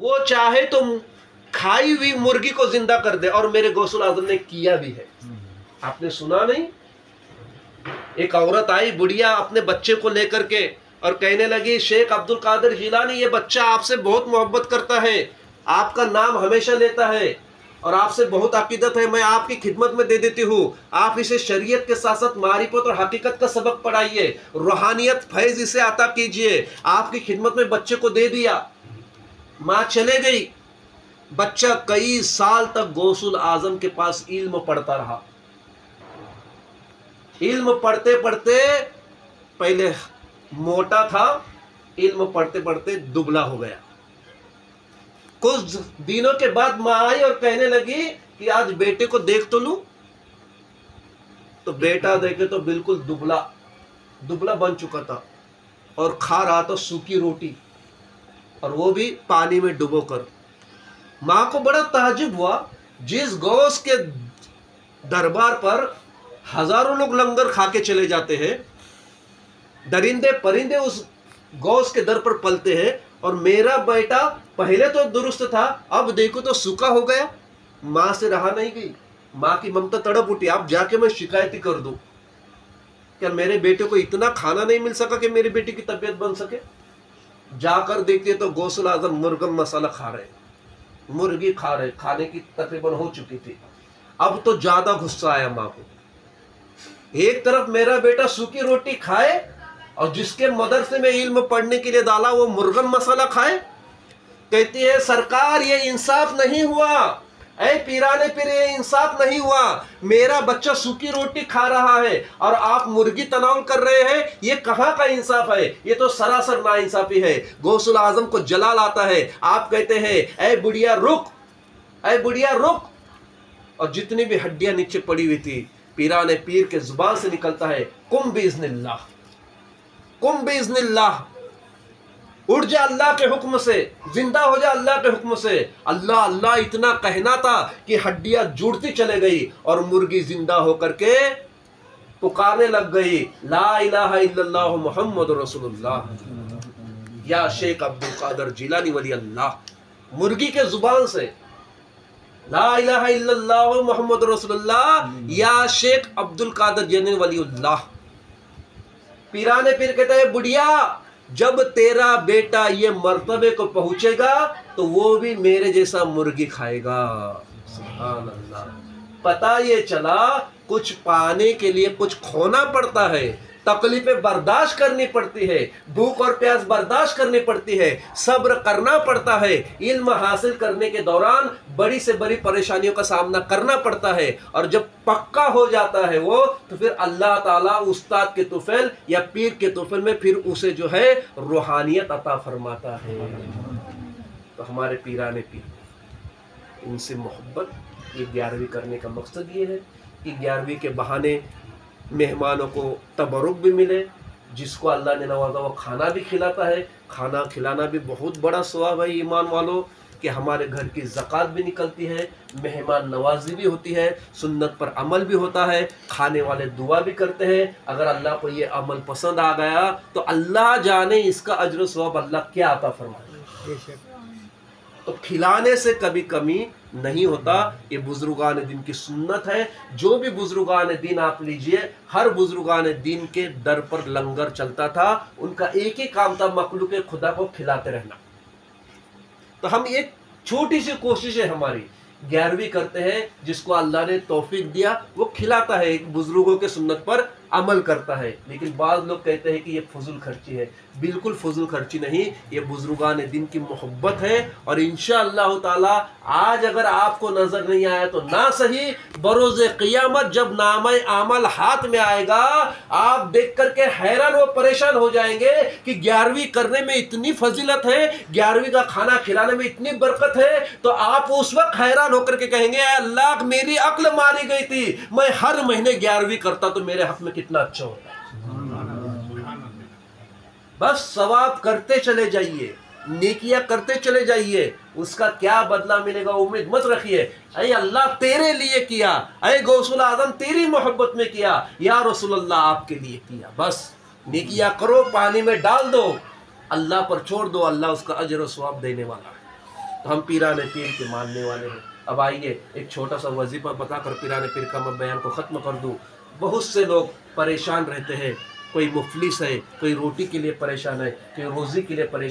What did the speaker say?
वो चाहे तो खाई हुई मुर्गी को जिंदा कर दे, और मेरे गौसुल आजम ने किया भी है। आपने सुना नहीं, एक औरत आई बुढ़िया अपने बच्चे को लेकर के और कहने लगी, शेख अब्दुल कादिर जिलानी, ये बच्चा आपसे बहुत मोहब्बत करता है, आपका नाम हमेशा लेता है और आपसे बहुत अकीदत है, मैं आपकी खिदमत में दे देती हूँ, आप इसे शरीयत के साथ साथ मारिफत और हकीकत का सबक पढ़ाइए, रूहानियत फैज इसे अता कीजिए। आपकी खिदमत में बच्चे को दे दिया, माँ चले गई। बच्चा कई साल तक गौसुल आजम के पास इल्म पढ़ता रहा। इल्म पढ़ते पढ़ते पहले मोटा था, इल्म पढ़ते पढ़ते दुबला हो गया। कुछ दिनों के बाद माँ आई और कहने लगी कि आज बेटे को देख तो लूं। तो बेटा देखे तो बिल्कुल दुबला दुबला बन चुका था और खा रहा था सूखी रोटी, और वो भी पानी में डुबोकर। माँ को बड़ा ताज्जुब हुआ, जिस गौस के दरबार पर हजारों लोग लंगर खा के चले जाते हैं, दरिंदे परिंदे उस गौस के दर पर पलते हैं, और मेरा बेटा पहले तो दुरुस्त था, अब देखो तो सूखा हो गया। माँ से रहा नहीं गई, माँ की ममता तड़प उठी, आप जाके मैं शिकायत ही कर दूं, क्या मेरे बेटे को इतना खाना नहीं मिल सका कि मेरी बेटी की तबीयत बन सके। जाकर देखते तो गौसुल आजम मुर्गम मसाला खा रहे, मुर्गी खा रहे, खाने की तकरीबन हो चुकी थी। अब तो ज्यादा गुस्सा आया माँ को, एक तरफ मेरा बेटा सूखी रोटी खाए और जिसके मदरसे में इल्म पढ़ने के लिए डाला वो मुर्गन मसाला खाए। कहती है, सरकार ये इंसाफ नहीं हुआ, ऐ पीराने पीर ये इंसाफ नहीं हुआ, मेरा बच्चा सूखी रोटी खा रहा है और आप मुर्गी तनाउल कर रहे हैं, ये कहाँ का इंसाफ है, ये तो सरासर नाइंसाफी है। गौसुल आजम को जलाल आता है, आप कहते हैं, ऐ बुढ़िया रुक, ऐ बुढ़िया रुक, और जितनी भी हड्डियां नीचे पड़ी हुई थी, पीराने पीर के जुबान से निकलता है, कुम बिइज़्निल्लाह, कुम बिइज़्निल्लाह, उड़ जा अल्लाह के हुक्म से, जिंदा हो जा अल्लाह के हुक्म से। अल्लाह अल्लाह इतना कहना था कि हड्डियां जुड़ती चले गई और मुर्गी जिंदा होकर के पुकारने लग गई, ला इलाहा इल्लल्लाह मुहम्मदुर रसूलुल्लाह या शेख अब्दुल कादिर जिलानी वली अल्लाह। मुर्गी के जुबान से ला इलाहा इल्लल्लाह मुहम्मदुर रसूलुल्लाह या शेख अब्दुल कादिर जिलानी वली अल्लाह। पीराने पीर कहते हैं, बुढ़िया जब तेरा बेटा ये मर्तबे को पहुंचेगा तो वो भी मेरे जैसा मुर्गी खाएगा। सुभान अल्लाह। पता ये चला कुछ पाने के लिए कुछ खोना पड़ता है, तकलीफें बर्दाश्त करनी पड़ती है, भूख और प्यास बर्दाश्त करनी पड़ती है, सब्र करना पड़ता है, इल्म हासिल करने के दौरान बड़ी से बड़ी परेशानियों का सामना करना पड़ता है, और जब पक्का हो जाता है वो, तो फिर अल्लाह ताला उस्ताद के तुफैल या पीर के तुफैल में फिर उसे जो है रूहानियत अता फरमाता है। तो हमारे पीराने पीर, इनसे मोहब्बत, ये 11वीं करने का मकसद ये है कि 11वीं के बहाने मेहमानों को तबरुक भी मिले, जिसको अल्लाह ने नवाजा वो खाना भी खिलाता है। खाना खिलाना भी बहुत बड़ा सवाब है ईमान वालों, कि हमारे घर की ज़कात भी निकलती है, मेहमान नवाजी भी होती है, सुन्नत पर अमल भी होता है, खाने वाले दुआ भी करते हैं। अगर अल्लाह को ये अमल पसंद आ गया तो अल्लाह जाने इसका अजर सवाब अल्लाह क्या अता फरमाए। तो खिलाने से कभी कमी नहीं होता, ये बुजुर्गान दीन की सुन्नत है। जो भी बुजुर्गान दीन आप लीजिए, हर बुजुर्गान दीन के दर पर लंगर चलता था, उनका एक ही काम था, मखलूक खुदा को खिलाते रहना। तो हम एक छोटी सी कोशिश है हमारी, 11वीं करते हैं, जिसको अल्लाह ने तौफीक दिया वो खिलाता है, एक बुजुर्गों के सुन्नत पर अमल करता है। लेकिन बाद लोग कहते हैं कि ये फजूल खर्ची है। बिल्कुल फजूल खर्ची नहीं, ये बुजुर्गान दिन की मोहब्बत है। और इंशाअल्लाह ताला आज अगर आपको नजर नहीं आया तो ना सही, बरोज़े क़ियामत जब नामे आमल हाथ में आएगा, आप देख करके हैरान व परेशान हो जाएंगे कि 11वीं करने में इतनी फजीलत है, 11वीं का खाना खिलाने में इतनी बरकत है। तो आप उस वक्त हैरान होकर के कहेंगे, अल्लाह मेरी अक्ल मारी गई थी, मैं हर महीने 11वीं करता तो मेरे हक में कितना अच्छा होता। बस सवाब करते चले जाइए, नेकियां करते चले जाइए, उसका क्या बदला मिलेगा उम्मीद मत रखिए। अरे अल्लाह तेरे लिए किया, अरे गौसुल आजम तेरी मोहब्बत में किया, या रसूलुल्लाह आपके लिए किया। बस नेकियां करो, पानी में डाल दो, अल्लाह पर छोड़ दो, अल्लाह उसका अजर और सवाब देने वाला है। तो हम पीराने पीर के मानने वाले हैं। अब आइए एक छोटा सा वजीफा बताकर पीराने पीर का मैं बयान को ख़त्म कर दूँ। बहुत से लोग परेशान रहते हैं, कोई मुफलिस है, कोई रोटी के लिए परेशान है, कोई रोज़ी के लिए परेशान